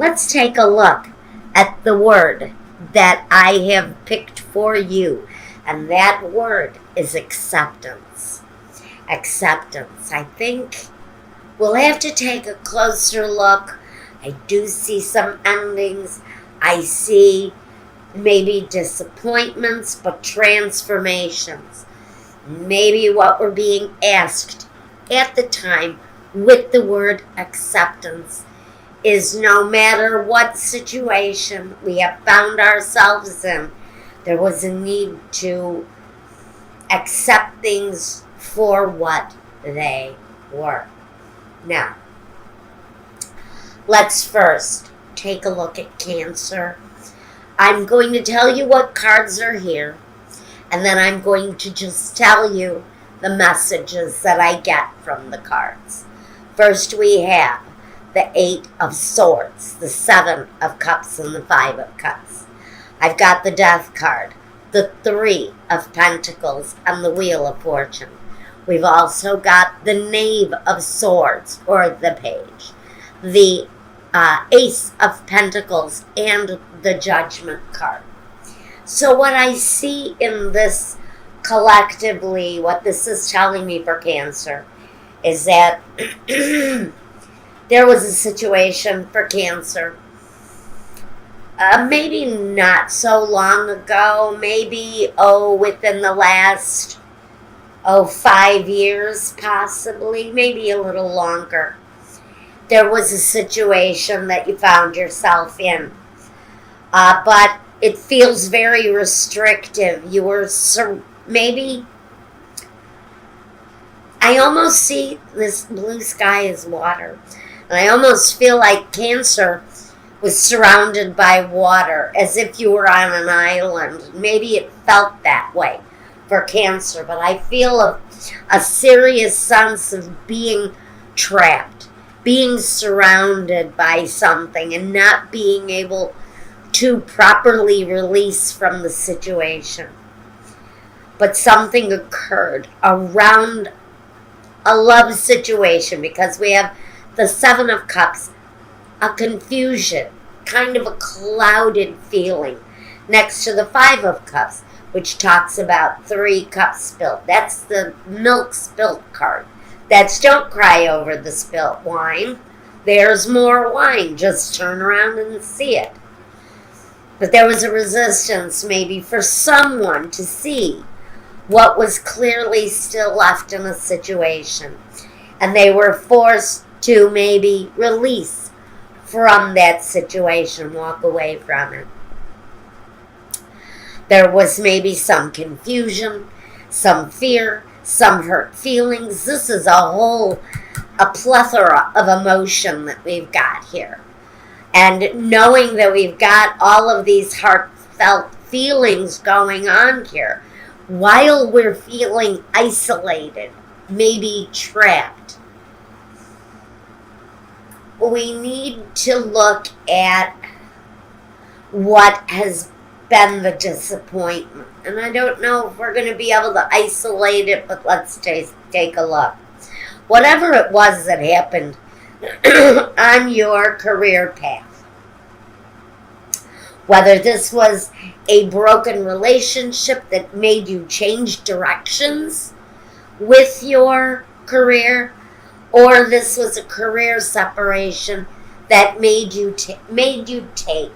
let's take a look at the word that I have picked for you. And that word is acceptance. Acceptance. I think we'll have to take a closer look. I do see some endings. I see maybe disappointments, but transformations. Maybe what we're being asked at the time with the word acceptance is no matter what situation we have found ourselves in, there was a need to accept things for what they were. Now, let's first take a look at Cancer. I'm going to tell you what cards are here, and then I'm going to just tell you the messages that I get from the cards. First, we have the 8 of Swords, the 7 of Cups, and the 5 of Cups. I've got the Death card, the 3 of Pentacles, and the Wheel of Fortune. We've also got the Knave of Swords, or the Page, the Ace of Pentacles, and the Judgment card. So what I see in this collectively, what this is telling me for Cancer, is that there was a situation for Cancer, maybe not so long ago, maybe, within the last, 5 years possibly, maybe a little longer. There was a situation that you found yourself in, but it feels very restrictive. You were maybe, I almost see this blue sky as water. And I almost feel like Cancer was surrounded by water, as if you were on an island. Maybe it felt that way for Cancer, but I feel a serious sense of being trapped, being surrounded by something, and not being able to properly release from the situation. But something occurred around a love situation, because we have the 7 of Cups, a confusion, kind of a clouded feeling, next to the 5 of Cups, which talks about 3 cups spilled. That's the milk spilt card. That's don't cry over the spilt wine. There's more wine. Just turn around and see it. But there was a resistance maybe for someone to see what was clearly still left in a situation. And they were forced to maybe release from that situation, walk away from it. There was maybe some confusion, some fear, some hurt feelings. This is a plethora of emotion that we've got here. And knowing that we've got all of these heartfelt feelings going on here, while we're feeling isolated, maybe trapped, we need to look at what has been the disappointment. And I don't know if we're going to be able to isolate it, but let's take a look. Whatever it was that happened on your career path, whether this was a broken relationship that made you change directions with your career, or this was a career separation that made you take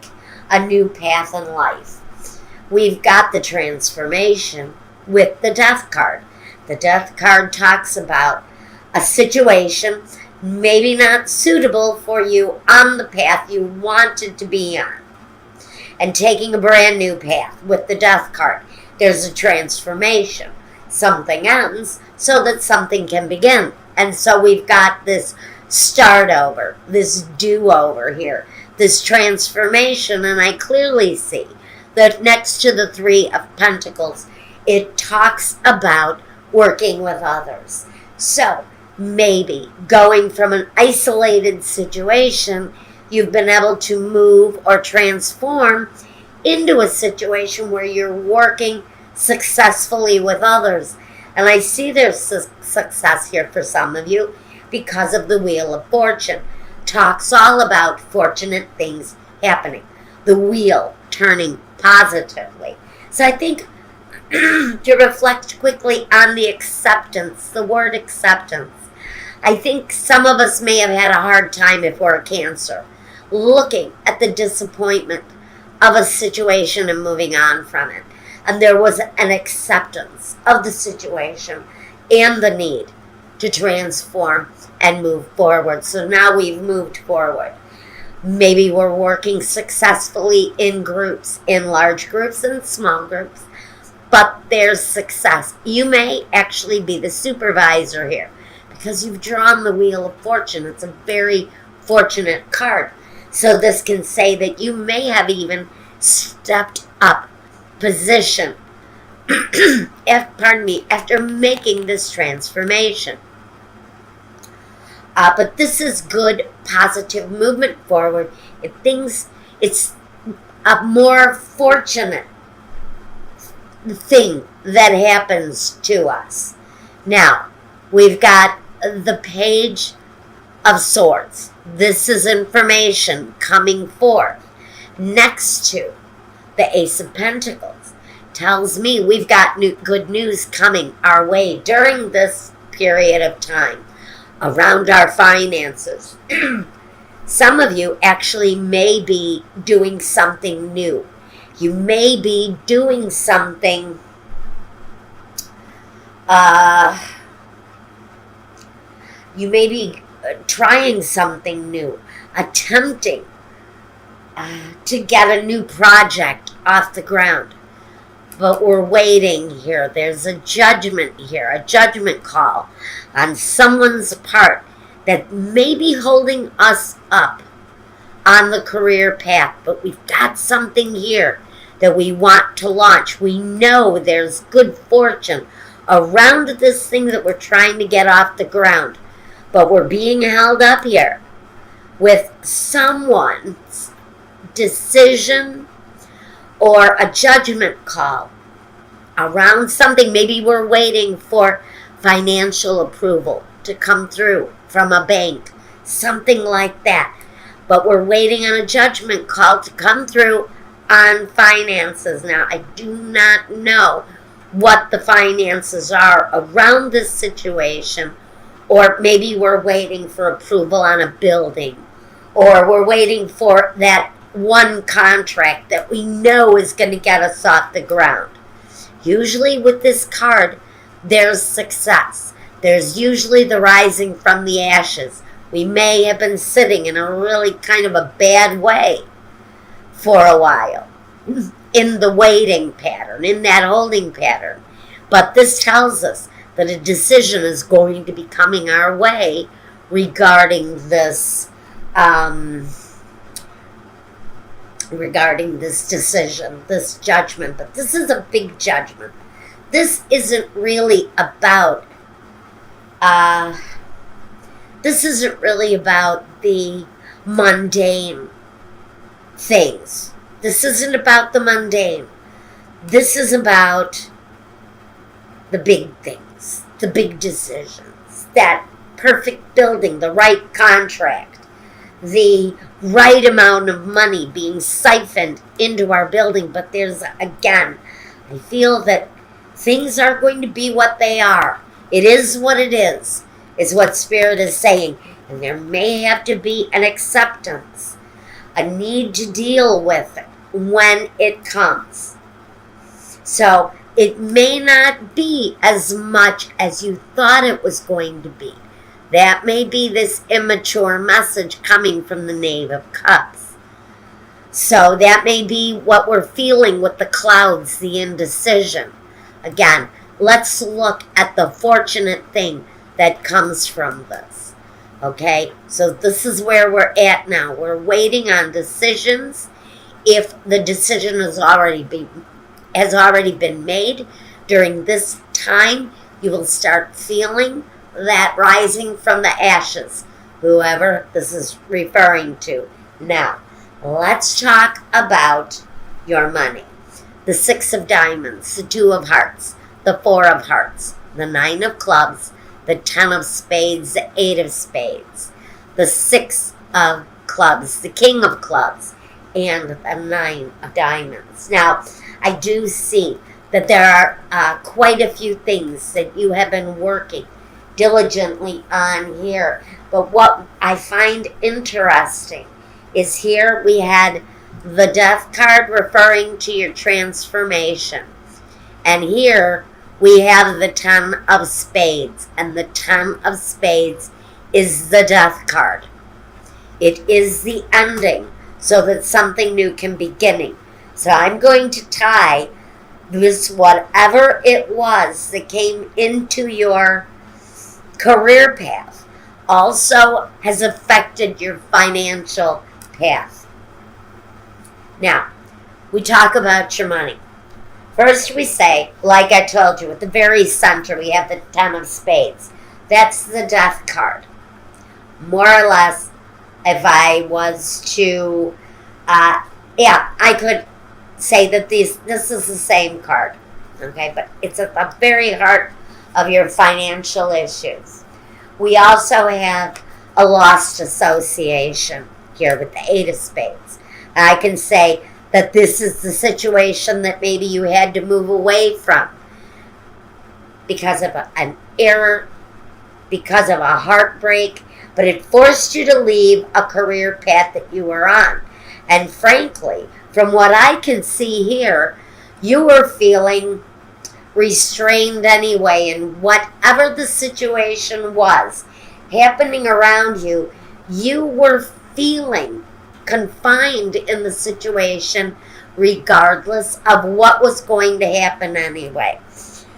a new path in life. We've got the transformation with the Death card. The Death card talks about a situation maybe not suitable for you on the path you wanted to be on, and taking a brand new path. With the Death card, there's a transformation. Something ends so that something can begin. And so we've got this start over, this do-over here, this transformation. And I clearly see that next to the 3 of Pentacles, it talks about working with others. So maybe going from an isolated situation, you've been able to move or transform into a situation where you're working successfully with others. And I see there's success here for some of you because of the Wheel of Fortune. talks all about fortunate things happening, the wheel turning positively. So I think to reflect quickly on the acceptance, the word acceptance. I think some of us may have had a hard time if we're a Cancer, looking at the disappointment of a situation and moving on from it. And there was an acceptance of the situation and the need to transform and move forward. So now we've moved forward. Maybe we're working successfully in groups, in large groups and small groups, but there's success. You may actually be the supervisor here because you've drawn the Wheel of Fortune. It's a very fortunate card. So this can say that you may have even stepped up position after making this transformation. But this is good, positive movement forward. It's a more fortunate thing that happens to us. Now, we've got the Page of Swords. This is information coming forth. Next to the Ace of Pentacles tells me we've got good news coming our way during this period of time around our finances. Some of you actually may be doing something new. You may be doing something you may be trying something new, attempting to get a new project off the ground. But we're waiting here. There's a judgment here, a judgment call on someone's part that may be holding us up on the career path. But we've got something here that we want to launch. We know there's good fortune around this thing that we're trying to get off the ground. But we're being held up here with someone's decision or a judgment call around something. Maybe we're waiting for financial approval to come through from a bank, something like that. But we're waiting on a judgment call to come through on finances. Now, I do not know what the finances are around this situation, or maybe we're waiting for approval on a building, or we're waiting for that one contract that we know is going to get us off the ground. Usually with this card, there's success. There's usually the rising from the ashes. We may have been sitting in a really kind of a bad way for a while in the waiting pattern, in that holding pattern. But this tells us that a decision is going to be coming our way regarding this decision, this judgment. But this is a big judgment. This isn't really about the mundane things. This isn't about the mundane. This is about the big things, the big decisions, that perfect building, the right contract, the right amount of money being siphoned into our building. But there's, again, I feel that things are going to be what they are. It is what it is what Spirit is saying. And there may have to be an acceptance, a need to deal with it when it comes. So it may not be as much as you thought it was going to be. That may be this immature message coming from the Knave of Cups. So that may be what we're feeling with the clouds, the indecision. Again, let's look at the fortunate thing that comes from this. Okay? So this is where we're at now. We're waiting on decisions. If the decision has already been made during this time, you will start feeling that rising from the ashes, whoever this is referring to. Now, let's talk about your money. The 6 of Diamonds, the 2 of Hearts, the 4 of Hearts, the 9 of Clubs, the 10 of Spades, the 8 of Spades, the 6 of clubs, the king of clubs, and the nine of diamonds. Now, I do see that there are quite a few things that you have been working diligently on here. But what I find interesting is here we had the death card referring to your transformation. And here we have the 10 of spades. And the 10 of spades is the death card. It is the ending so that something new can begin. So I'm going to tie this, whatever it was that came into your career path, also has affected your financial path. Now, we talk about your money. First we say, like I told you, at the very center we have the 10 of spades. That's the death card. More or less, if I was to, I could say that this is the same card. Okay, but it's at the very heart of your financial issues. We also have a lost association here with the 8 of spades. And I can say that this is the situation that maybe you had to move away from because of an error, because of a heartbreak, but it forced you to leave a career path that you were on. And frankly, from what I can see here, you were feeling restrained anyway, and whatever the situation was happening around you, you were feeling confined in the situation regardless of what was going to happen anyway.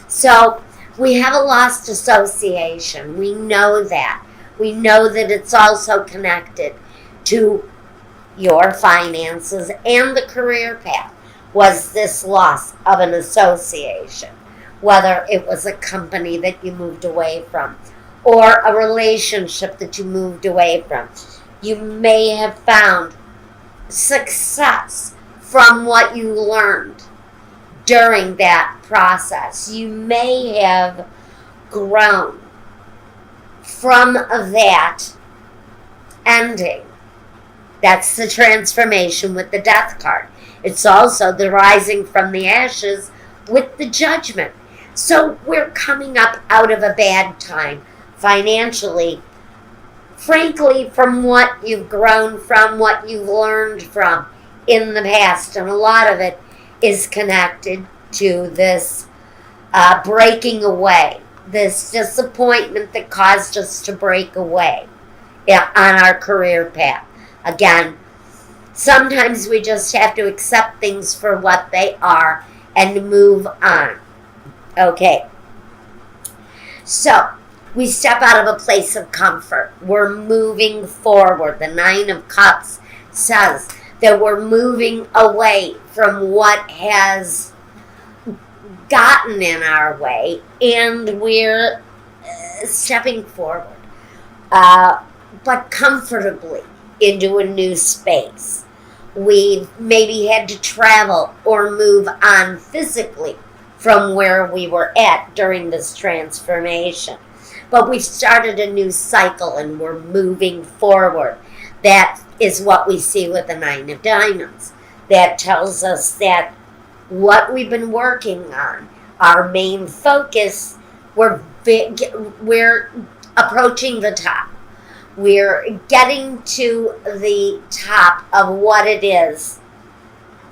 So we have a lost association. We know that. We know that it's also connected to your finances and the career path. Was this loss of an association, whether it was a company that you moved away from or a relationship that you moved away from. You may have found success from what you learned during that process. You may have grown from that ending. That's the transformation with the death card. It's also the rising from the ashes with the judgment. So we're coming up out of a bad time financially, frankly, from what you've grown from, what you've learned from in the past. And a lot of it is connected to this breaking away, this disappointment that caused us to break away on our career path. Again, sometimes we just have to accept things for what they are and move on. Okay. So, we step out of a place of comfort. We're moving forward. The 9 of Cups says that we're moving away from what has gotten in our way, and we're stepping forward, but comfortably into a new space. We maybe had to travel or move on physically from where we were at during this transformation. But we've started a new cycle and we're moving forward. That is what we see with the 9 of Diamonds. That tells us that what we've been working on, our main focus, we're approaching the top. We're getting to the top of what it is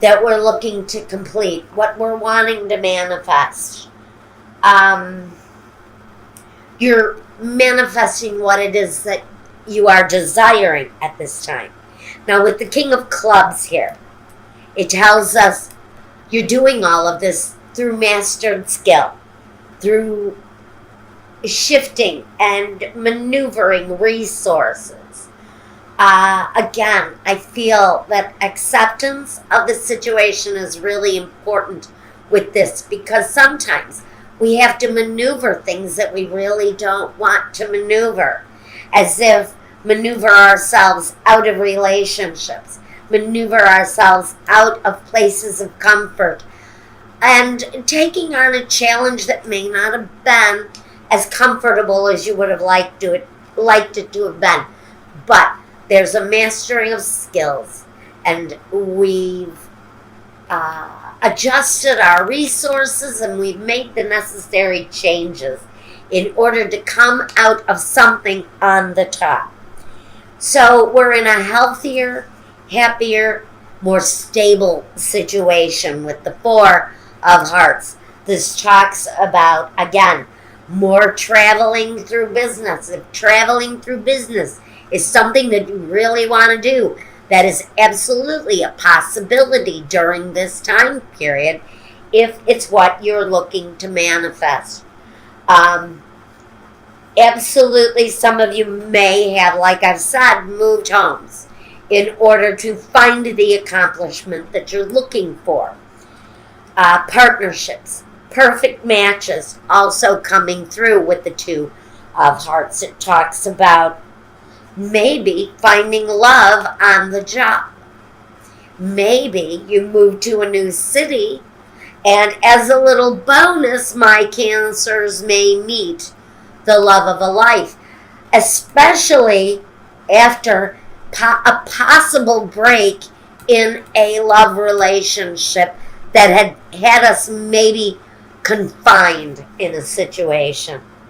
that we're looking to complete, what we're wanting to manifest. You're manifesting what it is that you are desiring at this time. Now, with the King of Clubs here, it tells us you're doing all of this through mastered skill, through shifting and maneuvering resources. Again, I feel that acceptance of the situation is really important with this, because sometimes we have to maneuver things that we really don't want to maneuver, as if maneuver ourselves out of relationships, maneuver ourselves out of places of comfort, and taking on a challenge that may not have been as comfortable as you would have liked it to have been. But There's a mastering of skills, and we've adjusted our resources and we've made the necessary changes in order to come out of something on the top. So we're in a healthier, happier, more stable situation with the Four of Hearts. This talks about, again, more traveling through business. If traveling through business is something that you really want to do, that is absolutely a possibility during this time period if it's what you're looking to manifest. Absolutely, some of you may have, like I've said, moved homes in order to find the accomplishment that you're looking for. Partnerships, perfect matches also coming through with the Two of Hearts. It talks about maybe finding love on the job. Maybe you move to a new city, and as a little bonus, my Cancers may meet the love of a life, especially after a possible break in a love relationship that had us maybe confined in a situation.